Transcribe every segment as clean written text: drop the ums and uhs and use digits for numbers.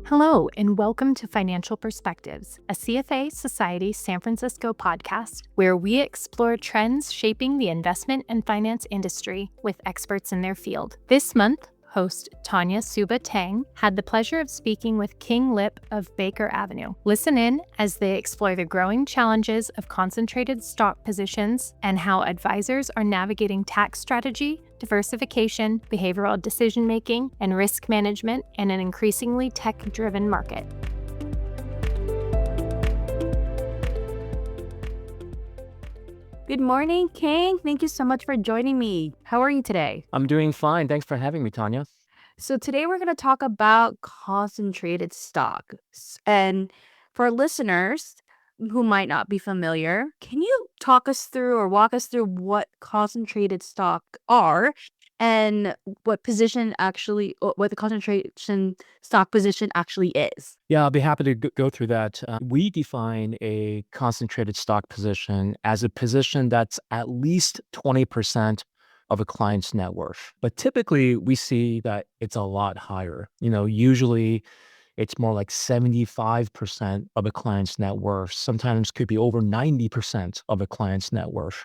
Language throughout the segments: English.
Hello, and welcome to Financial Perspectives, a CFA Society San Francisco podcast where we explore trends shaping the investment and finance industry with experts in their field. This month, host Tanya Suba-Tang had the pleasure of speaking with King Lip of BakerAvenue. Listen in as they explore the growing challenges of concentrated stock positions and how advisors are navigating tax strategy, diversification, behavioral decision-making, and risk management in an increasingly tech-driven market. Good morning, King. Thank you so much for joining me. How are you today? I'm doing fine. Thanks for having me, Tanya. So today we're going to talk about concentrated stocks. And for listeners who might not be familiar, can you talk us through or walk us through what concentrated stock are and what the concentration stock position actually is? Yeah, I'll be happy to go through that. We define a concentrated stock position as a position that's at least 20% of a client's net worth. But typically, we see that it's a lot higher. Usually it's more like 75% of a client's net worth. Sometimes could be over 90% of a client's net worth.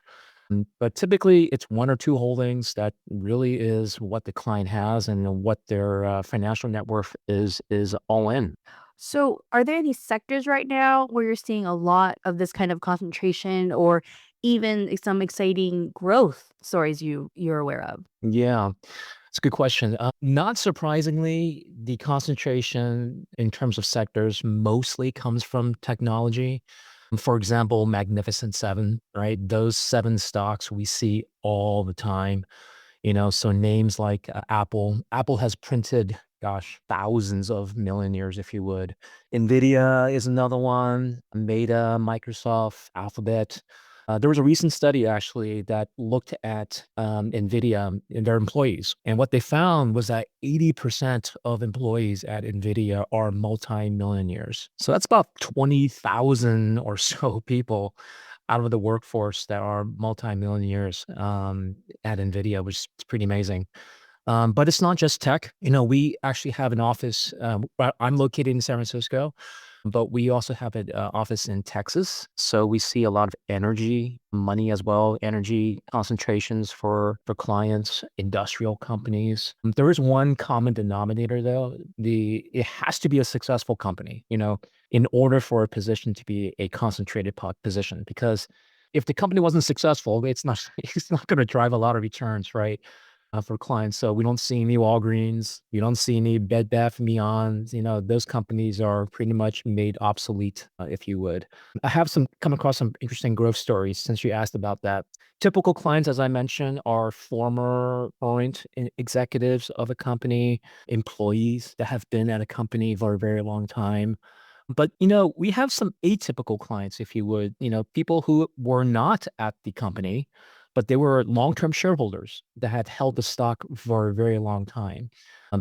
But typically, it's one or two holdings that really is what the client has and what their financial net worth is all in. So, are there any sectors right now where you're seeing a lot of this kind of concentration or even some exciting growth stories you're aware of? Yeah, it's a good question. Not surprisingly, the concentration in terms of sectors mostly comes from technology. For example, Magnificent Seven, right? Those seven stocks we see all the time. So names like Apple. Apple has printed, gosh, thousands of millionaires, if you would. Nvidia is another one. Meta, Microsoft, Alphabet. There was a recent study actually that looked at Nvidia and their employees. And what they found was that 80% of employees at Nvidia are multimillionaires. So that's about 20,000 or so people out of the workforce that are multimillionaires at Nvidia, which is pretty amazing. But it's not just tech. We actually have an office. I'm located in San Francisco, but we also have an office in Texas. So we see a lot of energy, money as well, energy concentrations for clients, industrial companies. There is one common denominator though. It has to be a successful company, in order for a position to be a concentrated position. Because if the company wasn't successful, it's not it's not going to drive a lot of returns, right? For clients. So we don't see any Walgreens, you don't see any Bed Bath and Beyonds. Those companies are pretty much made obsolete, if you would. I have come across some interesting growth stories since you asked about that. Typical clients, as I mentioned, are former current executives of a company, employees that have been at a company for a very long time. But, we have some atypical clients, if you would, people who were not at the company, but they were long-term shareholders that had held the stock for a very long time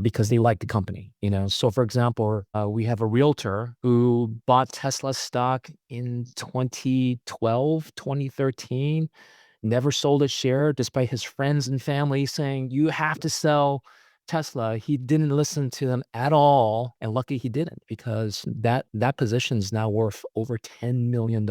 because they liked the company. So for example, we have a realtor who bought Tesla stock in 2012, 2013, never sold a share despite his friends and family saying, you have to sell Tesla. He didn't listen to them at all. And lucky he didn't, because that position is now worth over $10 million.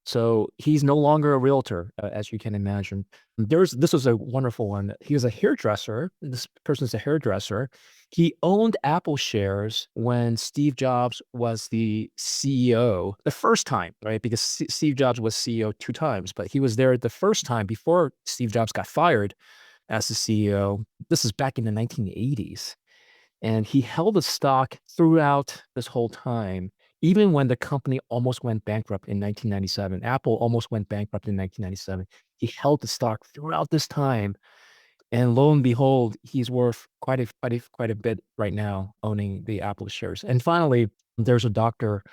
So he's no longer a realtor, as you can imagine. This was a wonderful one. He was a hairdresser. This person's a hairdresser. He owned Apple shares when Steve Jobs was the CEO the first time, right? Because Steve Jobs was CEO two times, but he was there the first time before Steve Jobs got fired as the CEO. This is back in the 1980s. And he held the stock throughout this whole time, even when the company almost went bankrupt in 1997. Apple almost went bankrupt in 1997. He held the stock throughout this time. And lo and behold, he's worth quite a bit right now owning the Apple shares. And finally, there's a doctor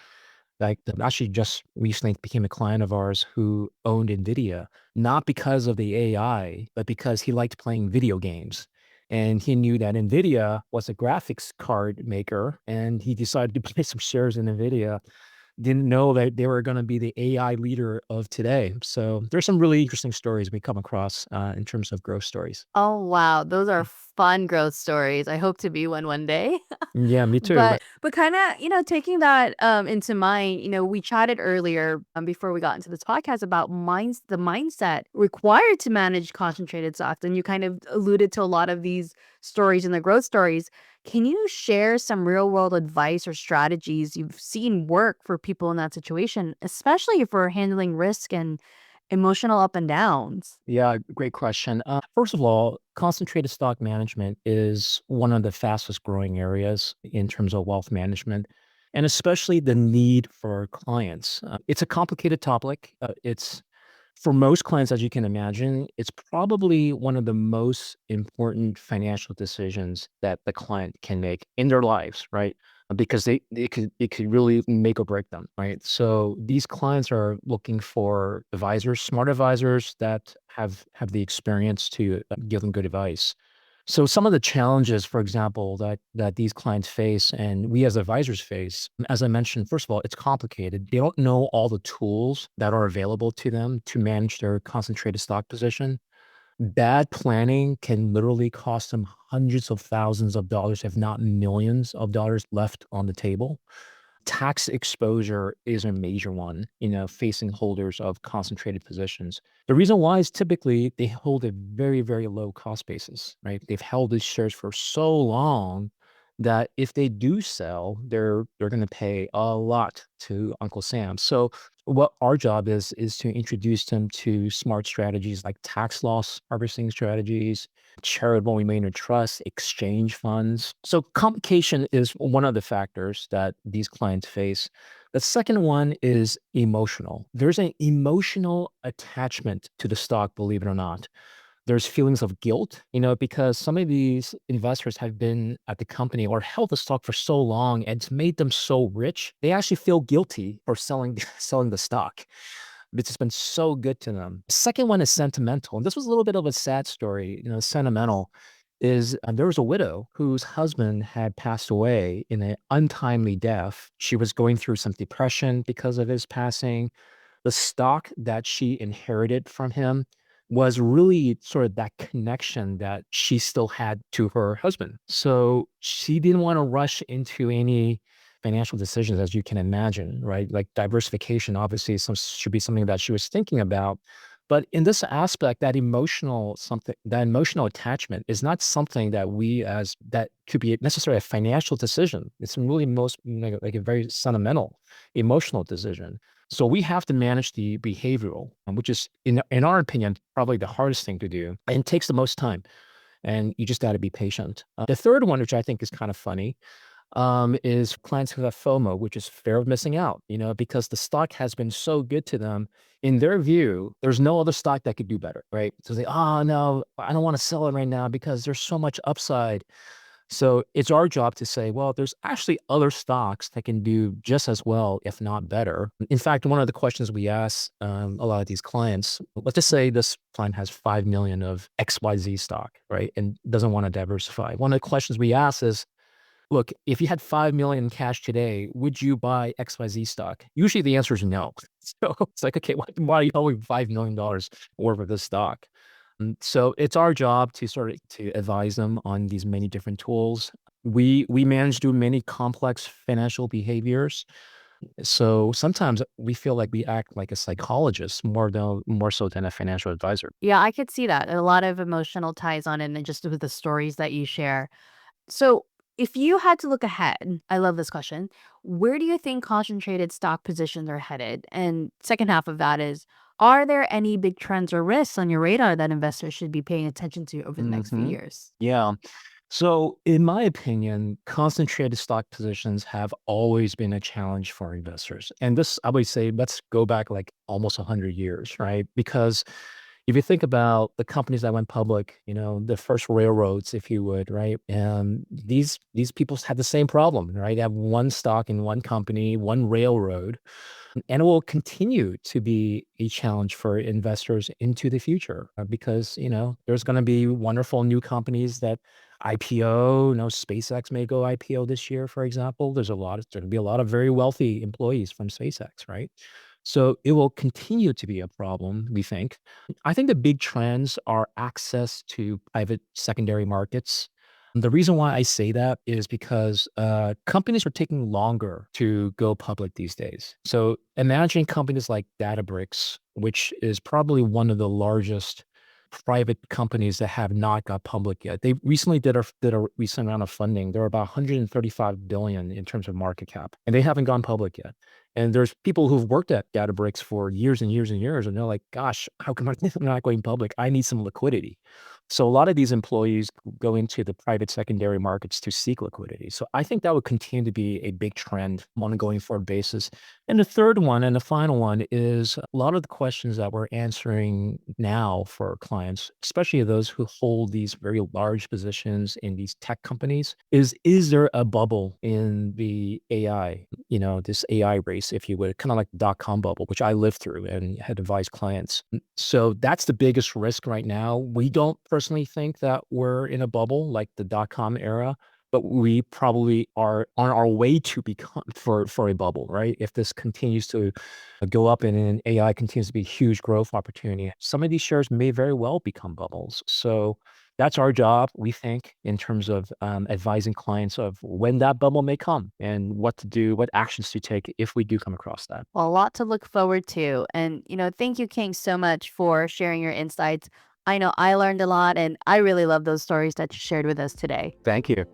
that actually just recently became a client of ours who owned NVIDIA, not because of the AI, but because he liked playing video games. And he knew that NVIDIA was a graphics card maker, and he decided to buy some shares in NVIDIA. didn't know that they were going to be the AI leader of today. So there's some really interesting stories we come across in terms of growth stories. Oh, wow. Those are fun growth stories. I hope to be one day. Yeah, me too. But kinda, taking that, into mind, we chatted earlier, before we got into this podcast about the mindset required to manage concentrated stocks, and you kind of alluded to a lot of these stories and the growth stories. Can you share some real world advice or strategies you've seen work for people in that situation, especially if we're handling risk and emotional up and downs? Yeah, great question. First of all, concentrated stock management is one of the fastest growing areas in terms of wealth management, and especially the need for clients. It's a complicated topic. It's for most clients, as you can imagine, it's probably one of the most important financial decisions that the client can make in their lives, right? Because it could really make or break them, right? So these clients are looking for advisors, smart advisors that have the experience to give them good advice. So some of the challenges, for example, that these clients face and we as advisors face, as I mentioned, first of all, it's complicated. They don't know all the tools that are available to them to manage their concentrated stock position. Bad planning can literally cost them hundreds of thousands of dollars, if not millions of dollars left on the table. Tax exposure is a major one, facing holders of concentrated positions. The reason why is typically they hold a very, very low cost basis, right? They've held these shares for so long that if they do sell, they're going to pay a lot to Uncle Sam. So what our job is to introduce them to smart strategies like tax loss harvesting strategies, charitable remainder trust, exchange funds. So complication is one of the factors that these clients face. The second one is emotional. There's an emotional attachment to the stock, believe it or not. There's feelings of guilt, because some of these investors have been at the company or held the stock for so long and it's made them so rich, they actually feel guilty for selling selling the stock. It's just been so good to them. Second one is sentimental. And this was a little bit of a sad story, sentimental is there was a widow whose husband had passed away in an untimely death. She was going through some depression because of his passing. The stock that she inherited from him was really sort of that connection that she still had to her husband. So she didn't want to rush into any financial decisions, as you can imagine, right? Like diversification, obviously, should be something that she was thinking about. But in this aspect, that emotional attachment is not something that that could be necessarily a financial decision. It's really most like a very sentimental, emotional decision. So we have to manage the behavioral, which is, in our opinion, probably the hardest thing to do and takes the most time. And you just got to be patient. The third one, which I think is kind of funny, is clients who have FOMO, which is fear of missing out, because the stock has been so good to them. In their view, there's no other stock that could do better, right? So they, oh, no, I don't want to sell it right now because there's so much upside. So it's our job to say, well, there's actually other stocks that can do just as well, if not better. In fact, one of the questions we ask a lot of these clients, let's just say this client has 5 million of XYZ stock, right? And doesn't want to diversify. One of the questions we ask is, look, if you had 5 million in cash today, would you buy XYZ stock? Usually the answer is no. So it's like, okay, why are you holding $5 million worth of this stock? So it's our job to sort of to advise them on these many different tools. We manage to do many complex financial behaviors. So sometimes we feel like we act like a psychologist more so than a financial advisor. Yeah, I could see that. A lot of emotional ties on it and just with the stories that you share. So, if you had to look ahead, I love this question. Where do you think concentrated stock positions are headed? And second half of that is, are there any big trends or risks on your radar that investors should be paying attention to over the next few Hmm. years? Yeah. So, in my opinion, concentrated stock positions have always been a challenge for investors. And this, I would say, let's go back like almost 100 years, right? Because If you think about the companies that went public, the first railroads, if you would, right? And these people had the same problem, right? They have one stock in one company, one railroad, and it will continue to be a challenge for investors into the future because, there's going to be wonderful new companies that IPO. SpaceX may go IPO this year, for example. There's going to be a lot of very wealthy employees from SpaceX, right? So it will continue to be a problem, we think. I think the big trends are access to private secondary markets. The reason why I say that is because companies are taking longer to go public these days. So imagine companies like Databricks, which is probably one of the largest private companies that have not got public yet. They recently did a recent round of funding. They're about 135 billion in terms of market cap, and they haven't gone public yet. And there's people who've worked at Databricks for years and years and years, and they're like, "Gosh, how come I'm not going public? I need some liquidity." So a lot of these employees go into the private secondary markets to seek liquidity. So I think that would continue to be a big trend on a going forward basis. And the third one and the final one is a lot of the questions that we're answering now for clients, especially those who hold these very large positions in these tech companies, is there a bubble in the AI, this AI race, if you would, kind of like the dot-com bubble, which I lived through and had advised clients. So that's the biggest risk right now. We don't personally think that we're in a bubble like the dot-com era, but we probably are on our way to become for a bubble, right? If this continues to go up and AI continues to be a huge growth opportunity, some of these shares may very well become bubbles. So that's our job, we think, in terms of advising clients of when that bubble may come and what to do, what actions to take if we do come across that. Well, a lot to look forward to. And, thank you, King, so much for sharing your insights. I know I learned a lot, and I really love those stories that you shared with us today. Thank you.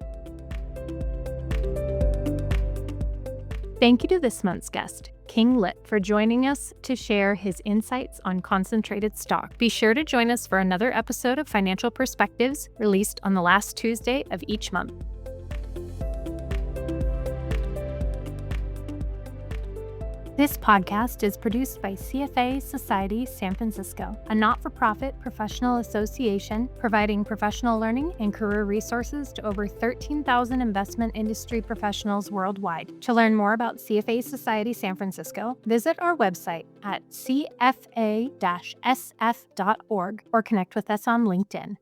Thank you to this month's guest, King Lit, for joining us to share his insights on concentrated stock. Be sure to join us for another episode of Financial Perspectives, released on the last Tuesday of each month. This podcast is produced by CFA Society San Francisco, a not-for-profit professional association providing professional learning and career resources to over 13,000 investment industry professionals worldwide. To learn more about CFA Society San Francisco, visit our website at cfa-sf.org or connect with us on LinkedIn.